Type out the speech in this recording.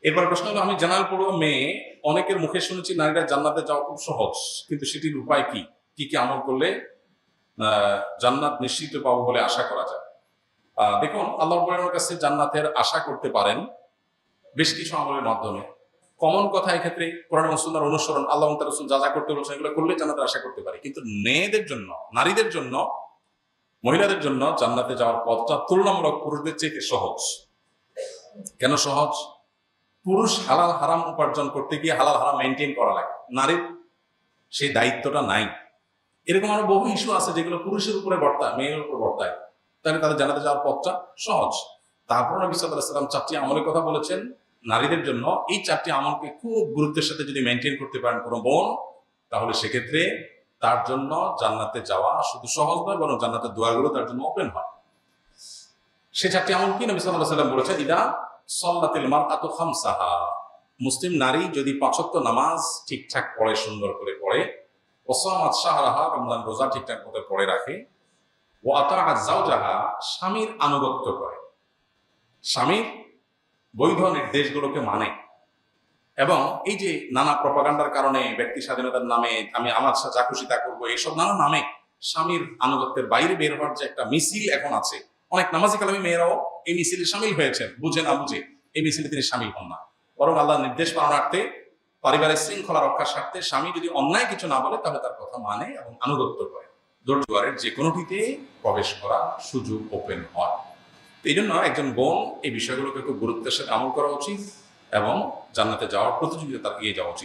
এরপর প্রশ্ন হলো, আমি জানাল পড়ুয়া মেয়ে, অনেকের মুখে শুনেছি নারীরা জান্নাতে যাওয়া খুব সহজ, কিন্তু সেটির উপায় কি? কি কি আমল করলে জান্নাত নিশ্চিত পাবো বলে আশা করা যায়? দেখুন, আল্লাহ রাব্বুল কাছে জান্নাতের আশা করতে পারেন বেশ কিছু আমলের মাধ্যমে। কমন কথা এক্ষেত্রে কোরআন এবং সুন্নাহর অনুসরণ, আল্লাহ এবং তার রাসূল যা যা করতে বলেছেন এগুলো করলে জান্নাতের আশা করতে পারি। কিন্তু মেয়েদের জন্য, নারীদের জন্য, মহিলাদের জন্য জান্নাতে যাওয়ার পথটা তুলনামূলক পুরুষদের চেয়ে সহজ। কেন সহজ? পুরুষ হালাল হারাম উপার্জন করতে গিয়ে হালাল হারাম মেনটেন করা লাগে, নারীর সেই দায়িত্বটা নাই। এরকম আরো বহু ইস্যু আছে যেগুলো পুরুষের উপরে বর্তায়, মেয়ের উপর বর্তায়, তাহলে তাদের জানাতে যাওয়ার পথটা সহজ। তারপর নবী সাল্লাল্লাহু আলাইহি ওয়াসাল্লাম 4টি আমলের কথা বলেছেন নারীদের জন্য। এই 4টি আমলকে খুব গুরুত্বের সাথে যদি মেনটেন করতে পারেন কোনো বোন, তাহলে সেক্ষেত্রে তার জন্য জান্নাতে যাওয়া শুধু সহজ নয়, বরং জান্নাতের দুয়ারগুলো তার জন্য ওপেন হয়। সে 4টি আমল কি? নবী সাল্লাল্লাহু আলাইহি ওয়াসাল্লাম বলেছেন, ইদা সাল্লাতিল মারআতু খামসাহা, মুসলিম নারী যদি 5 ওয়াক্ত নামাজ ঠিকঠাক পড়ে, সুন্দর করে পড়ে, ওয়াসামাত শাহরাহা, রমজান রোজা ঠিকঠাক মতো পড়ে রাখে, ওয়া আতাআত যাওজাহা, স্বামীর আনুগত্য করে, স্বামীর বৈধ নির্দেশগুলোকে মানে, এবং এই যে নানা প্রপাগান্ডার কারণে ব্যক্তি স্বাধীনতার নামে আমি আমার সাথে যা খুশি তা করবো, এইসব নানা নামে স্বামীর আনুগত্যের বাইরে বের হওয়ার যে একটা মিছিল এখন আছে, অনেক নামাজি কালামী মেয়েরাও এই মিছিলে সামিল হয়েছেন, বুঝে না বুঝে এই মিছিলে তিনি সামিল হন না, বরং আল্লাহর নির্দেশ পালনার্থে, পারিবারিক শৃঙ্খলা রক্ষার স্বার্থে স্বামী যদি অন্যায় কিছু না বলে তাহলে তার কথা মানে এবং আনুগত্য করে, দুয়ারের যে কোনোটিতে প্রবেশ করার সুযোগ ওপেন হয়। এই জন্য একজন বোন এই বিষয়গুলোকে খুব গুরুত্বের সাথে আমল করা উচিত এবং জান্নাতে যাওয়ার প্রতিযোগিতা তার এগিয়ে যাওয়া উচিত।